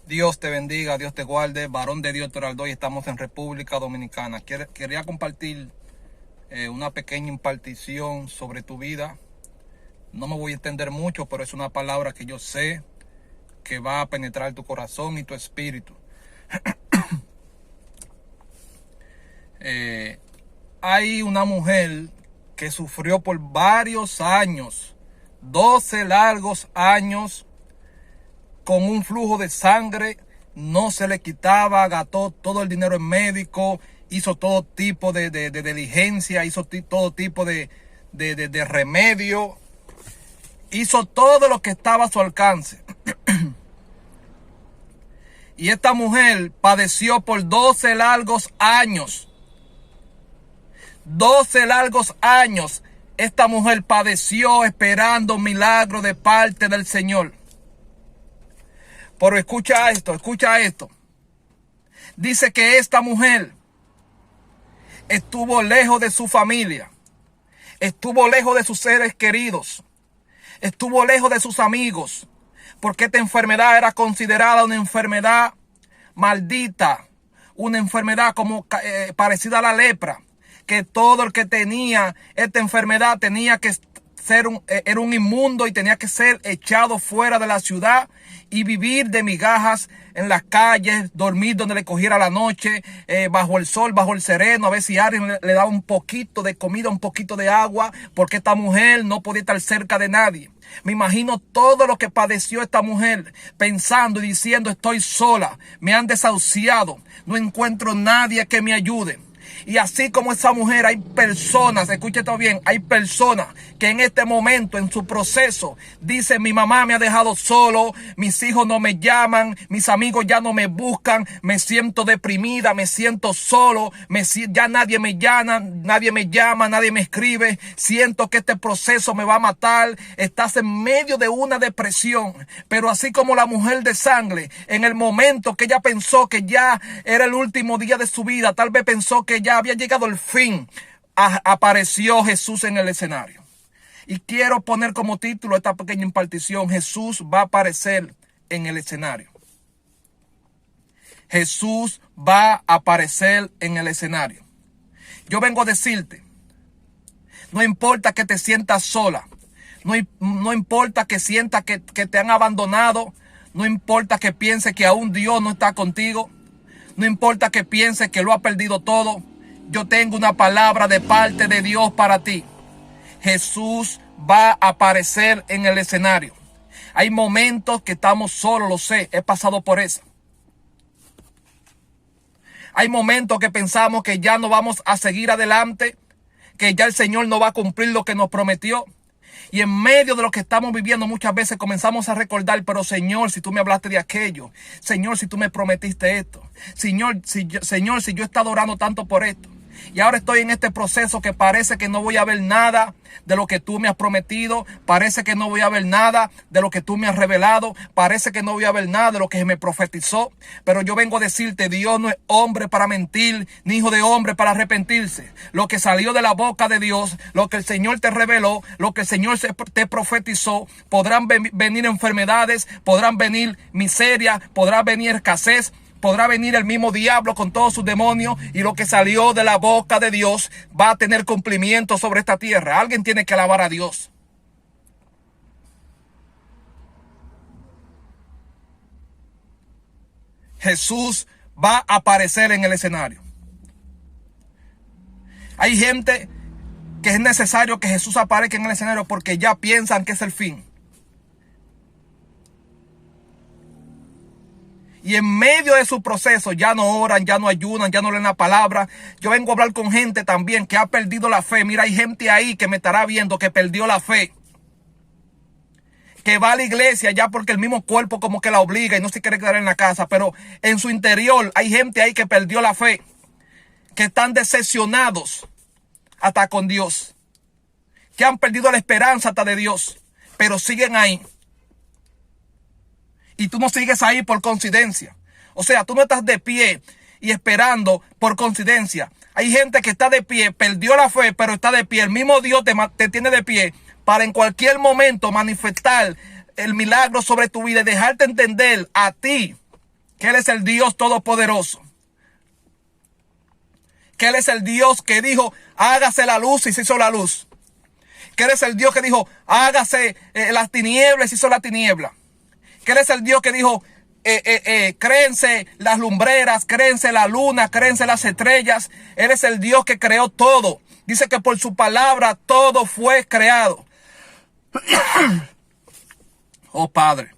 Dios te bendiga, Dios te guarde. Varón de Dios Toraldoy, estamos en República Dominicana. Quería compartir una pequeña impartición sobre tu vida. No me voy a extender mucho, pero es una palabra que yo sé que va a penetrar tu corazón y tu espíritu. Hay una mujer que sufrió por varios años, 12 largos años, con un flujo de sangre, no se le quitaba, gastó todo el dinero en médico, hizo todo tipo de diligencia, hizo todo tipo de remedio, hizo todo lo que estaba a su alcance. Y esta mujer padeció por 12 largos años. 12 largos años esta mujer padeció esperando un milagro de parte del Señor. Pero escucha esto. Dice que esta mujer estuvo lejos de su familia, estuvo lejos de sus seres queridos, estuvo lejos de sus amigos, porque esta enfermedad era considerada una enfermedad maldita, una enfermedad como parecida a la lepra, que todo el que tenía esta enfermedad tenía que era un inmundo y tenía que ser echado fuera de la ciudad y vivir de migajas en las calles, dormir donde le cogiera la noche, bajo el sol, bajo el sereno. A ver si alguien le daba un poquito de comida, un poquito de agua, porque esta mujer no podía estar cerca de nadie. Me imagino todo lo que padeció esta mujer, pensando y diciendo: estoy sola, me han desahuciado, no encuentro nadie que me ayude. Y así como esa mujer, hay personas, escuche esto bien, hay personas que en este momento, en su proceso, dicen: mi mamá me ha dejado solo, mis hijos no me llaman, mis amigos ya no me buscan, me siento deprimida, me siento solo, ya nadie me llama, nadie me escribe, siento que este proceso me va a matar. Estás en medio de una depresión, pero así como la mujer de sangre, en el momento que ella pensó que ya era el último día de su vida, tal vez pensó que ya había llegado el fin, apareció Jesús en el escenario. Y quiero poner como título esta pequeña impartición: Jesús va a aparecer en el escenario. Jesús va a aparecer en el escenario. Yo vengo a decirte, no importa que te sientas sola, no importa que sientas que te han abandonado, no importa que pienses que aún Dios no está contigo, no importa que pienses que lo ha perdido todo. Yo tengo una palabra de parte de Dios para ti. Jesús va a aparecer en el escenario. Hay momentos que estamos solos, lo sé, he pasado por eso. Hay momentos que pensamos que ya no vamos a seguir adelante, que ya el Señor no va a cumplir lo que nos prometió. Y en medio de lo que estamos viviendo muchas veces comenzamos a recordar: pero Señor, si tú me hablaste de aquello, Señor, si tú me prometiste esto, Señor, si yo he estado orando tanto por esto, y ahora estoy en este proceso que parece que no voy a ver nada de lo que tú me has prometido, parece que no voy a ver nada de lo que tú me has revelado, parece que no voy a ver nada de lo que me profetizó. Pero yo vengo a decirte: Dios no es hombre para mentir, ni hijo de hombre para arrepentirse. Lo que salió de la boca de Dios, lo que el Señor te reveló, lo que el Señor te profetizó, podrán venir enfermedades, podrán venir miseria, podrá venir escasez, podrá venir el mismo diablo con todos sus demonios, y lo que salió de la boca de Dios va a tener cumplimiento sobre esta tierra. Alguien tiene que alabar a Dios. Jesús va a aparecer en el escenario. Hay gente que es necesario que Jesús aparezca en el escenario porque ya piensan que es el fin. Y en medio de su proceso ya no oran, ya no ayunan, ya no leen la palabra. Yo vengo a hablar con gente también que ha perdido la fe. Mira, hay gente ahí que me estará viendo que perdió la fe, que va a la iglesia ya porque el mismo cuerpo como que la obliga y no se quiere quedar en la casa. Pero en su interior hay gente ahí que perdió la fe, que están decepcionados hasta con Dios, que han perdido la esperanza hasta de Dios, pero siguen ahí. Y tú no sigues ahí por coincidencia. O sea, tú no estás de pie y esperando por coincidencia. Hay gente que está de pie, perdió la fe, pero está de pie. El mismo Dios te tiene de pie para en cualquier momento manifestar el milagro sobre tu vida y dejarte entender a ti que Él es el Dios todopoderoso, que Él es el Dios que dijo, hágase la luz y se hizo la luz, que Él es el Dios que dijo, hágase las tinieblas y se hizo la tiniebla, que Él es el Dios que dijo, créense las lumbreras, créense la luna, créense las estrellas. Él es el Dios que creó todo. Dice que por su palabra todo fue creado. Oh Padre.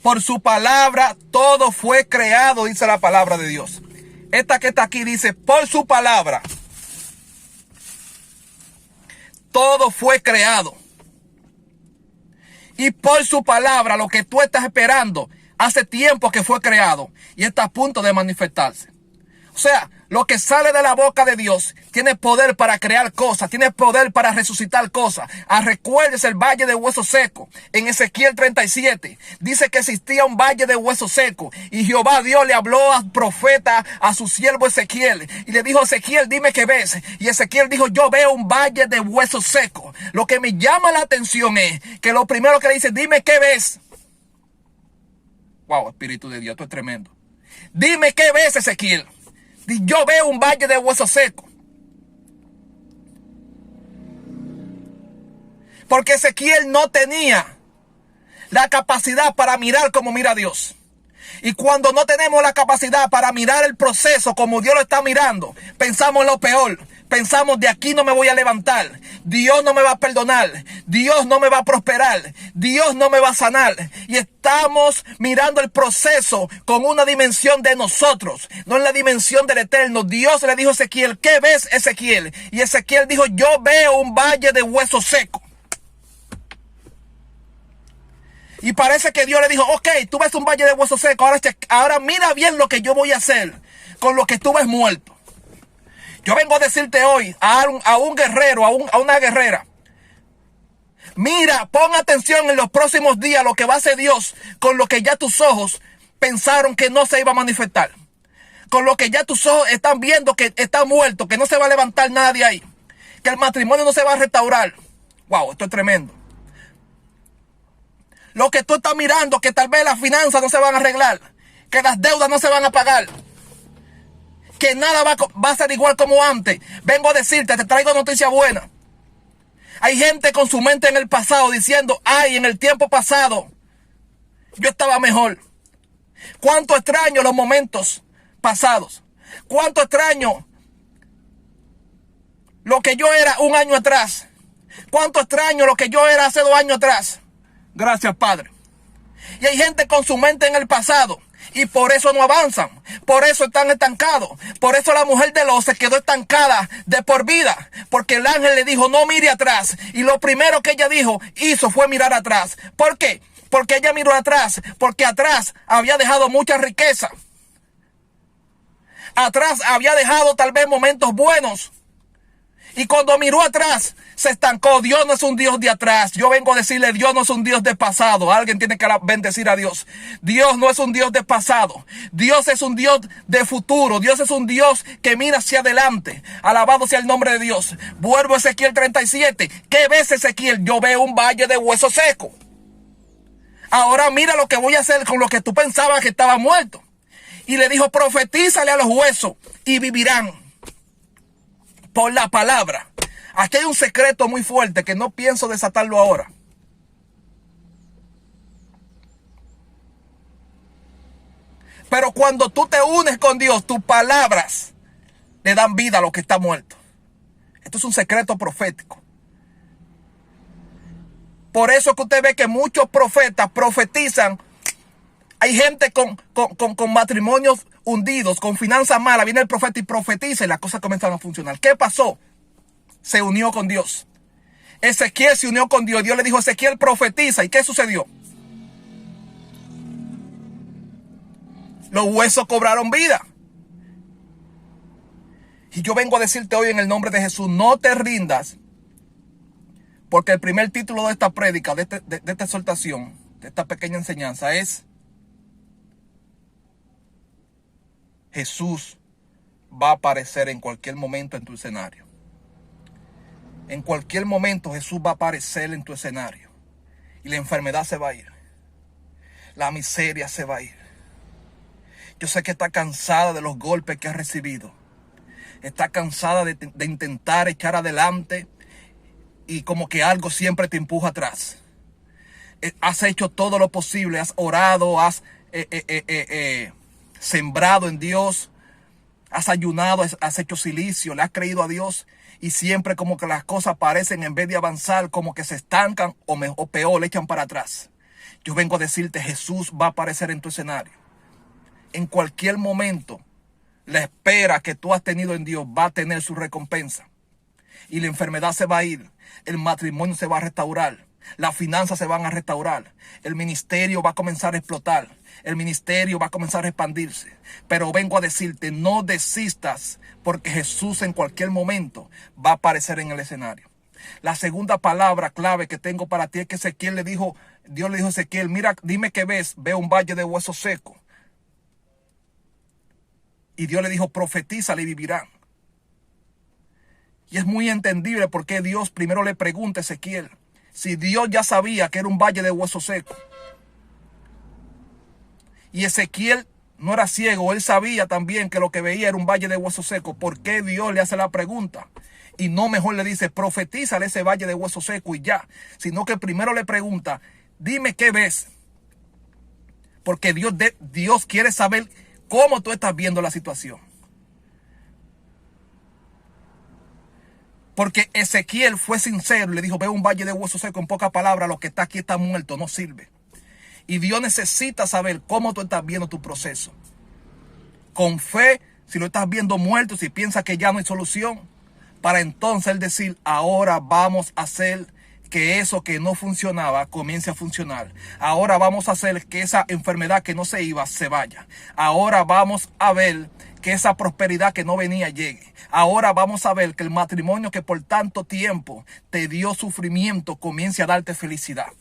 Por su palabra todo fue creado, dice la palabra de Dios. Esta que está aquí dice, por su palabra todo fue creado. Y por su palabra, lo que tú estás esperando, hace tiempo que fue creado y está a punto de manifestarse. O sea, lo que sale de la boca de Dios tiene poder para crear cosas, tiene poder para resucitar cosas. Recuerdes el valle de huesos secos. En Ezequiel 37 dice que existía un valle de huesos secos y Jehová Dios le habló al profeta, a su siervo Ezequiel, y le dijo, Ezequiel, dime qué ves. Y Ezequiel dijo, yo veo un valle de huesos secos. Lo que me llama la atención es que lo primero que le dice, dime qué ves. Wow, Espíritu de Dios, esto es tremendo. Dime qué ves, Ezequiel. Yo veo un valle de huesos secos. Porque Ezequiel no tenía la capacidad para mirar como mira Dios. Y cuando no tenemos la capacidad para mirar el proceso como Dios lo está mirando, pensamos en lo peor. Pensamos, de aquí no me voy a levantar. Dios no me va a perdonar. Dios no me va a prosperar. Dios no me va a sanar. Y estamos mirando el proceso con una dimensión de nosotros, no en la dimensión del eterno. Dios le dijo a Ezequiel, ¿qué ves, Ezequiel? Y Ezequiel dijo, yo veo un valle de huesos secos. Y parece que Dios le dijo, ok, tú ves un valle de huesos secos, ahora mira bien lo que yo voy a hacer con lo que tú ves muerto. Yo vengo a decirte hoy a un guerrero, a una guerrera. Mira, pon atención en los próximos días lo que va a hacer Dios con lo que ya tus ojos pensaron que no se iba a manifestar. Con lo que ya tus ojos están viendo que está muerto, que no se va a levantar nada de ahí. Que el matrimonio no se va a restaurar. Wow, esto es tremendo. Lo que tú estás mirando, que tal vez las finanzas no se van a arreglar. Que las deudas no se van a pagar. Que nada va a ser igual como antes. Vengo a decirte, te traigo noticia buena. Hay gente con su mente en el pasado diciendo, ay, en el tiempo pasado yo estaba mejor. Cuánto extraño los momentos pasados. Cuánto extraño lo que yo era un año atrás. Cuánto extraño lo que yo era hace 2 años atrás. Gracias, Padre. Y hay gente con su mente en el pasado. Y por eso no avanzan, por eso están estancados, por eso la mujer de Lot se quedó estancada de por vida, porque el ángel le dijo no mire atrás, y lo primero que ella hizo fue mirar atrás. ¿Por qué? Porque ella miró atrás, porque atrás había dejado mucha riqueza, atrás había dejado tal vez momentos buenos, y cuando miró atrás se estancó. Dios no es un Dios de atrás. Yo vengo a decirle, Dios no es un Dios de pasado. Alguien tiene que bendecir a Dios. Dios no es un Dios de pasado. Dios es un Dios de futuro. Dios es un Dios que mira hacia adelante. Alabado sea el nombre de Dios. Vuelvo a Ezequiel 37. ¿Qué ves, Ezequiel? Yo veo un valle de huesos secos. Ahora mira lo que voy a hacer con lo que tú pensabas que estaba muerto. Y le dijo, profetízale a los huesos y vivirán por la palabra. Aquí hay un secreto muy fuerte que no pienso desatarlo ahora. Pero cuando tú te unes con Dios, tus palabras le dan vida a lo que está muerto. Esto es un secreto profético. Por eso que usted ve que muchos profetas profetizan. Hay gente con matrimonios hundidos, con finanzas malas. Viene el profeta y profetiza y las cosas comienzan a funcionar. ¿Qué pasó? Se unió con Dios. Ezequiel se unió con Dios. Dios le dijo, Ezequiel, profetiza. ¿Y qué sucedió? Los huesos cobraron vida. Y yo vengo a decirte hoy en el nombre de Jesús, no te rindas. Porque el primer título de esta prédica, de esta exhortación, de esta pequeña enseñanza es: Jesús va a aparecer en cualquier momento en tu escenario. En cualquier momento Jesús va a aparecer en tu escenario. Y la enfermedad se va a ir. La miseria se va a ir. Yo sé que está cansada de los golpes que has recibido. Está cansada de intentar echar adelante y como que algo siempre te empuja atrás. Has hecho todo lo posible, has orado, has sembrado en Dios, has ayunado, has hecho silicio, le has creído a Dios y siempre como que las cosas parecen, en vez de avanzar, como que se estancan o peor, le echan para atrás. Yo vengo a decirte, Jesús va a aparecer en tu escenario. En cualquier momento, la espera que tú has tenido en Dios va a tener su recompensa. Y la enfermedad se va a ir, el matrimonio se va a restaurar, las finanzas se van a restaurar, el ministerio va a comenzar a explotar, el ministerio va a comenzar a expandirse. Pero vengo a decirte, no desistas, porque Jesús en cualquier momento va a aparecer en el escenario. La segunda palabra clave que tengo para ti es que Dios le dijo a Ezequiel, mira, dime qué ves, veo un valle de huesos secos. Y Dios le dijo, profetízale y vivirán. Y es muy entendible porque Dios primero le pregunta a Ezequiel, si Dios ya sabía que era un valle de huesos secos. Y Ezequiel no era ciego, él sabía también que lo que veía era un valle de huesos secos. ¿Por qué Dios le hace la pregunta? Y no mejor le dice, profetízale ese valle de huesos secos y ya. Sino que primero le pregunta, dime qué ves. Porque Dios quiere saber cómo tú estás viendo la situación. Porque Ezequiel fue sincero, le dijo, veo un valle de huesos secos, en pocas palabras, lo que está aquí está muerto, no sirve. Y Dios necesita saber cómo tú estás viendo tu proceso. Con fe, si lo estás viendo muerto, si piensas que ya no hay solución, para entonces él decir, ahora vamos a hacer que eso que no funcionaba comience a funcionar. Ahora vamos a hacer que esa enfermedad que no se iba, se vaya. Ahora vamos a ver que esa prosperidad que no venía llegue. Ahora vamos a ver que el matrimonio que por tanto tiempo te dio sufrimiento comience a darte felicidad.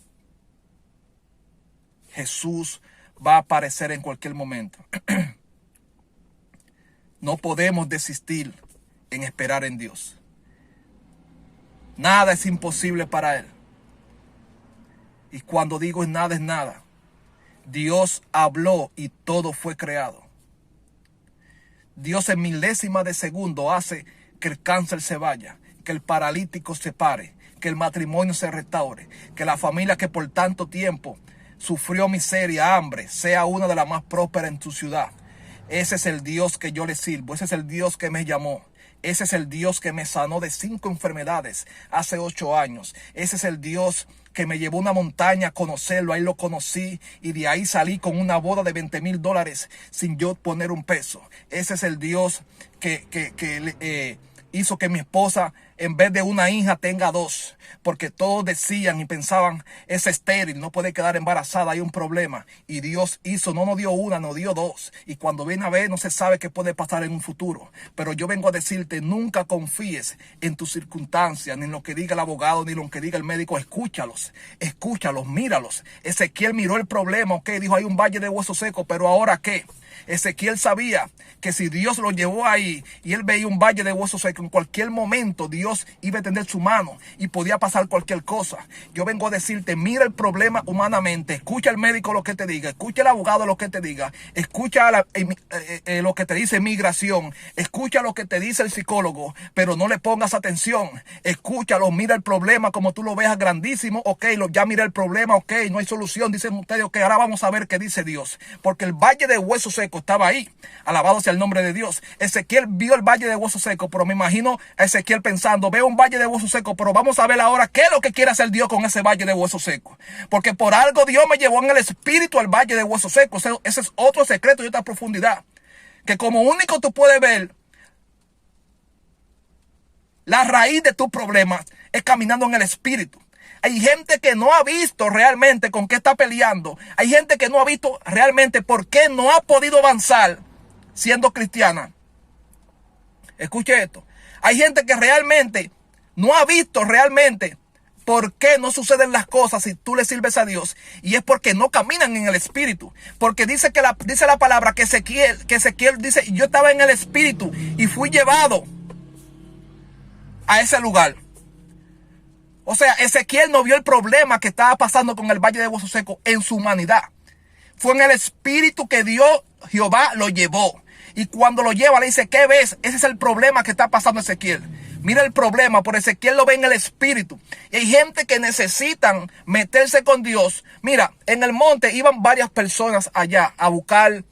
Jesús va a aparecer en cualquier momento. No podemos desistir en esperar en Dios. Nada es imposible para Él. Y cuando digo nada es nada, Dios habló y todo fue creado. Dios en milésimas de segundo hace que el cáncer se vaya, que el paralítico se pare, que el matrimonio se restaure, que la familia que por tanto tiempo sufrió miseria, hambre, sea una de las más prósperas en tu ciudad. Ese es el Dios que yo le sirvo, ese es el Dios que me llamó. Ese es el Dios que me sanó de 5 enfermedades hace 8 años. Ese es el Dios que me llevó a una montaña a conocerlo. Ahí lo conocí y de ahí salí con una boda de $20,000 sin yo poner un peso. Ese es el Dios que hizo que mi esposa, en vez de una hija, tenga 2. Porque todos decían y pensaban, es estéril, no puede quedar embarazada, hay un problema. Y Dios hizo, no nos dio una, nos dio 2. Y cuando viene a ver, no se sabe qué puede pasar en un futuro. Pero yo vengo a decirte, nunca confíes en tus circunstancias, ni en lo que diga el abogado, ni en lo que diga el médico. Escúchalos, míralos. Ezequiel miró el problema, ok, dijo, hay un valle de huesos secos, pero ¿ahora qué? Ezequiel sabía que si Dios lo llevó ahí y él veía un valle de huesos secos, en cualquier momento Dios iba a tender su mano y podía pasar cualquier cosa. Yo vengo a decirte, mira el problema humanamente, escucha al médico lo que te diga, escucha al abogado lo que te diga, escucha lo que te dice migración, escucha lo que te dice el psicólogo, pero no le pongas atención, escúchalo, mira el problema como tú lo veas grandísimo, ok, ya mira el problema, ok, no hay solución, dicen ustedes, ok, ahora vamos a ver qué dice Dios, porque el valle de huesos secos estaba ahí, alabado sea el nombre de Dios. Ezequiel vio el valle de huesos secos, pero me imagino a Ezequiel pensando, veo un valle de huesos secos, pero vamos a ver ahora qué es lo que quiere hacer Dios con ese valle de huesos secos, porque por algo Dios me llevó en el espíritu al valle de huesos secos. Ese es otro secreto y otra profundidad, que como único tú puedes ver la raíz de tus problemas es caminando en el espíritu. Hay gente que no ha visto realmente con qué está peleando. Hay gente que no ha visto realmente por qué no ha podido avanzar siendo cristiana. Escuche esto. Hay gente que realmente no ha visto realmente por qué no suceden las cosas si tú le sirves a Dios. Y es porque no caminan en el espíritu. Porque dice la palabra que Ezequiel dice, yo estaba en el espíritu y fui llevado a ese lugar. O sea, Ezequiel no vio el problema que estaba pasando con el Valle de Hueso Seco en su humanidad. Fue en el espíritu que Dios, Jehová, lo llevó. Y cuando lo lleva, le dice, ¿qué ves? Ese es el problema que está pasando Ezequiel. Mira el problema, por Ezequiel lo ve en el espíritu. Y hay gente que necesitan meterse con Dios. Mira, en el monte iban varias personas allá a buscar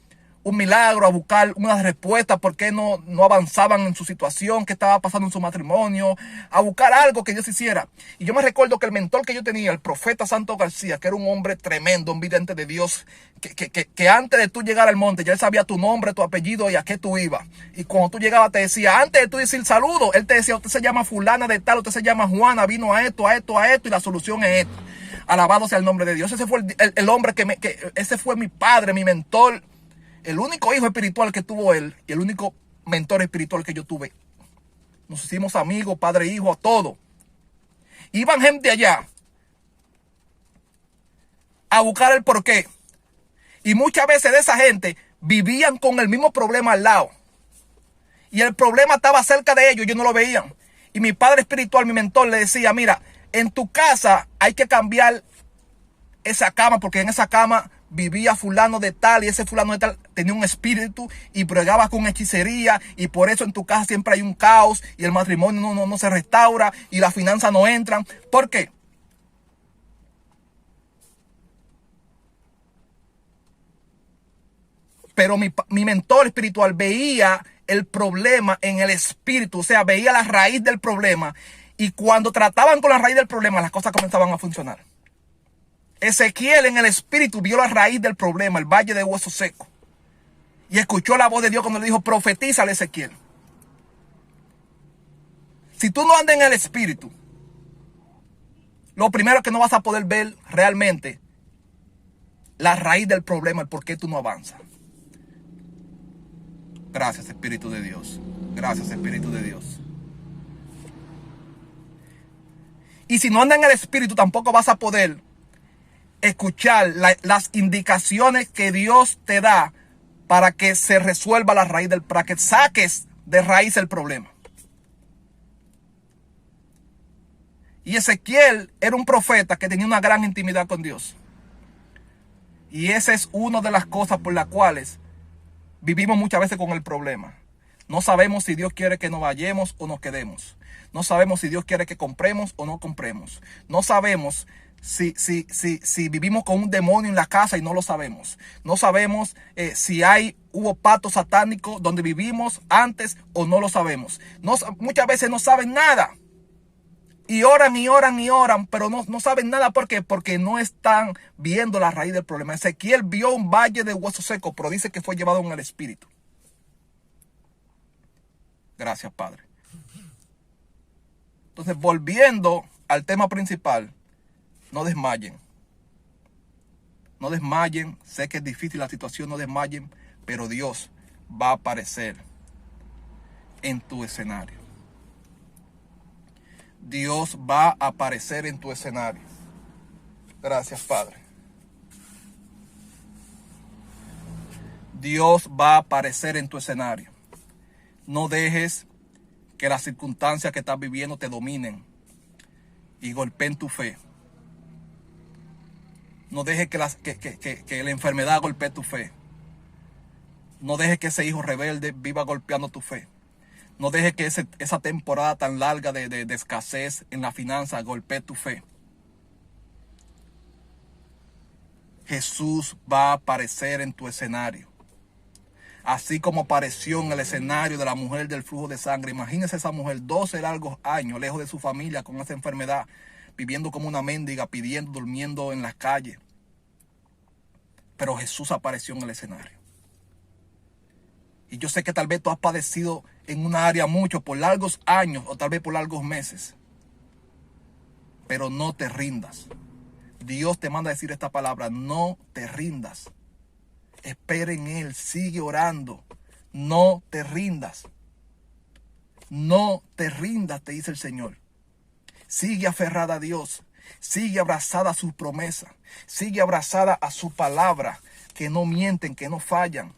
un milagro, a buscar una respuesta, por qué no avanzaban en su situación, qué estaba pasando en su matrimonio, a buscar algo que Dios hiciera. Y yo me recuerdo que el mentor que yo tenía, el profeta Santo García, que era un hombre tremendo, un vidente de Dios, que antes de tú llegar al monte, ya él sabía tu nombre, tu apellido y a qué tú ibas. Y cuando tú llegabas te decía, antes de tú decir saludo, él te decía, usted se llama fulana de tal, usted se llama Juana, vino a esto, a esto, a esto, y la solución es esto. Alabado sea el nombre de Dios. Ese fue el hombre ese fue mi padre, mi mentor. El único hijo espiritual que tuvo él y el único mentor espiritual que yo tuve. Nos hicimos amigos, padre, hijo, todo. Iban gente allá a buscar el porqué. Y muchas veces de esa gente vivían con el mismo problema al lado. Y el problema estaba cerca de ellos, ellos no lo veían. Y mi padre espiritual, mi mentor, le decía, mira, en tu casa hay que cambiar esa cama porque en esa cama vivía fulano de tal y ese fulano de tal tenía un espíritu y bregaba con hechicería y por eso en tu casa siempre hay un caos y el matrimonio no se restaura y las finanzas no entran. ¿Por qué? Pero mi mentor espiritual veía el problema en el espíritu, o sea, veía la raíz del problema y cuando trataban con la raíz del problema las cosas comenzaban a funcionar. Ezequiel en el espíritu vio la raíz del problema, el Valle de Hueso Seco. Y escuchó la voz de Dios cuando le dijo, profetízale, Ezequiel. Si tú no andas en el espíritu, lo primero es que no vas a poder ver realmente la raíz del problema, el por qué tú no avanzas. Gracias, Espíritu de Dios. Gracias, Espíritu de Dios. Y si no andas en el espíritu, tampoco vas a poder escuchar las indicaciones que Dios te da para que se resuelva la raíz para que saques de raíz el problema. Y Ezequiel era un profeta que tenía una gran intimidad con Dios. Y esa es una de las cosas por las cuales vivimos muchas veces con el problema. No sabemos si Dios quiere que nos vayamos o nos quedemos. No sabemos si Dios quiere que compremos o no compremos. No sabemos si vivimos con un demonio en la casa y no lo sabemos. No sabemos si hubo pacto satánico donde vivimos antes o no lo sabemos. Muchas veces no saben nada. Y oran y oran y oran, pero no saben nada. ¿Por qué? Porque no están viendo la raíz del problema. Ezequiel vio un valle de hueso seco, pero dice que fue llevado en el espíritu. Gracias, Padre. Entonces, volviendo al tema principal, no desmayen. No desmayen. Sé que es difícil la situación, no desmayen, pero Dios va a aparecer en tu escenario. Dios va a aparecer en tu escenario. Gracias, Padre. Dios va a aparecer en tu escenario. No dejes que las circunstancias que estás viviendo te dominen y golpeen tu fe. No dejes que la enfermedad golpee tu fe. No dejes que ese hijo rebelde viva golpeando tu fe. No dejes que esa temporada tan larga de escasez en la finanza golpee tu fe. Jesús va a aparecer en tu escenario. Así como apareció en el escenario de la mujer del flujo de sangre. Imagínese esa mujer 12 largos años lejos de su familia con esa enfermedad, viviendo como una mendiga, pidiendo, durmiendo en las calles. Pero Jesús apareció en el escenario. Y yo sé que tal vez tú has padecido en una área mucho por largos años o tal vez por largos meses. Pero no te rindas. Dios te manda a decir esta palabra, no te rindas. Espera en Él, sigue orando. No te rindas. No te rindas, te dice el Señor. Sigue aferrada a Dios. Sigue abrazada a su promesa. Sigue abrazada a su palabra. Que no mienten, que no fallan.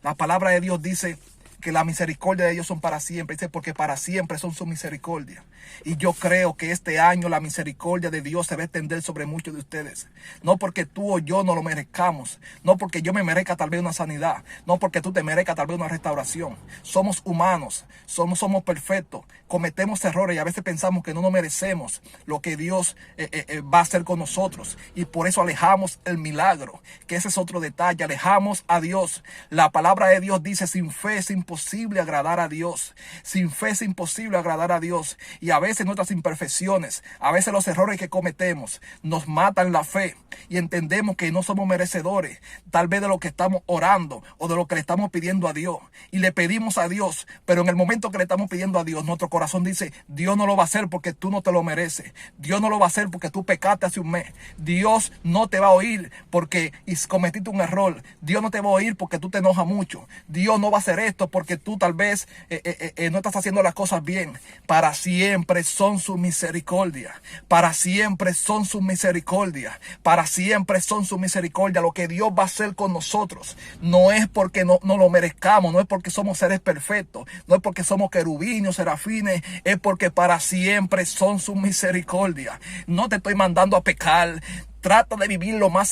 La palabra de Dios dice que la misericordia de Dios son para siempre. Dice, porque para siempre son su misericordia. Y yo creo que este año la misericordia de Dios se va a extender sobre muchos de ustedes. No porque tú o yo no lo merezcamos. No porque yo me merezca tal vez una sanidad. No porque tú te merezcas tal vez una restauración. Somos humanos. Somos perfectos. Cometemos errores y a veces pensamos que no nos merecemos lo que Dios va a hacer con nosotros. Y por eso alejamos el milagro. Que ese es otro detalle. Alejamos a Dios. La palabra de Dios dice, sin fe es imposible agradar a Dios. Sin fe es imposible agradar a Dios. Y a veces nuestras imperfecciones, a veces los errores que cometemos nos matan la fe y entendemos que no somos merecedores tal vez de lo que estamos orando o de lo que le estamos pidiendo a Dios. Y le pedimos a Dios, pero en el momento que le estamos pidiendo a Dios, nuestro corazón dice, Dios no lo va a hacer porque tú no te lo mereces. Dios no lo va a hacer porque tú pecaste hace un mes. Dios no te va a oír porque cometiste un error. Dios no te va a oír porque tú te enojas mucho. Dios no va a hacer esto porque tú tal vez no estás haciendo las cosas bien. Para siempre son su misericordia. Para siempre son su misericordia. Para siempre son su misericordia. Lo que Dios va a hacer con nosotros no es porque no lo merezcamos, no es porque somos seres perfectos, no es porque somos querubines, serafines, es porque para siempre son su misericordia. No te estoy mandando a pecar. Trata de vivir lo más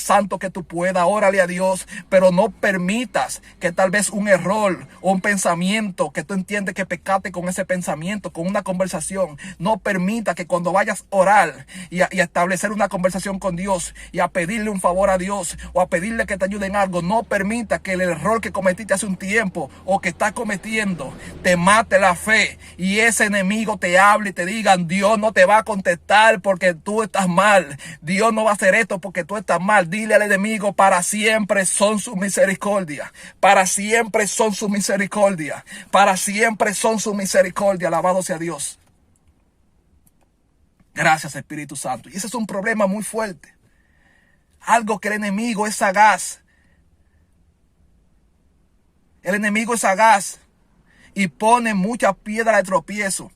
santo que tú puedas. Órale a Dios, pero no permitas que tal vez un error o un pensamiento que tú entiendes que pecaste con ese pensamiento, con una conversación. No permita que cuando vayas a orar y a establecer una conversación con Dios y a pedirle un favor a Dios o a pedirle que te ayude en algo, no permita que el error que cometiste hace un tiempo o que estás cometiendo te mate la fe y ese enemigo te hable y te diga, Dios no te va a contestar porque tú estás mal. Dios no va a hacer esto porque tú estás mal. Dile al enemigo, para siempre son su misericordia. Para siempre son su misericordia. Para siempre son su misericordia. Alabado sea Dios. Gracias, Espíritu Santo. Y ese es un problema muy fuerte. Algo que el enemigo es sagaz. El enemigo es sagaz y pone muchas piedras de tropiezo